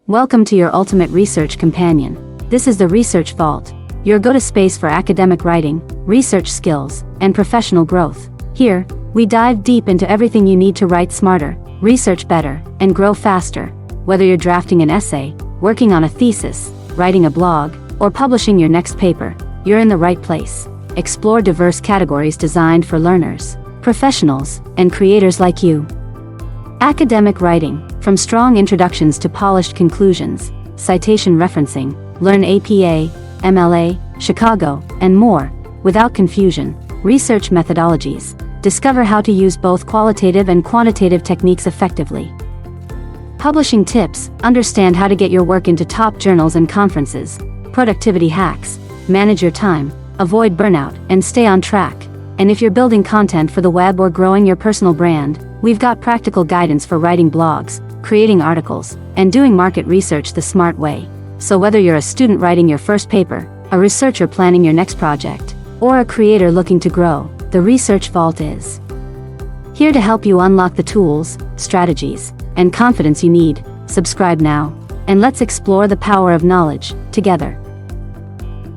Welcome to your ultimate research companion. This is the Research Vault, your go-to space for academic writing, research skills, and professional growth. Here, we dive deep into everything you need to write smarter, research better, and grow faster. Whether you're drafting an essay, working on a thesis, writing a blog, or publishing your next paper, you're in the right place. Explore diverse categories designed for learners, professionals, and creators like you. Academic writing, from strong introductions to polished conclusions, citation referencing, learn APA, MLA, Chicago, and more, without confusion. Research methodologies, discover how to use both qualitative and quantitative techniques effectively. Publishing tips, understand how to get your work into top journals and conferences. Productivity hacks, manage your time, avoid burnout, and stay on track. And if you're building content for the web or growing your personal brand, we've got practical guidance for writing blogs, creating articles, and doing market research the smart way. So whether you're a student writing your first paper, a researcher planning your next project, or a creator looking to grow, the Research Vault is here to help you unlock the tools, strategies, and confidence you need. Subscribe now, and let's explore the power of knowledge together.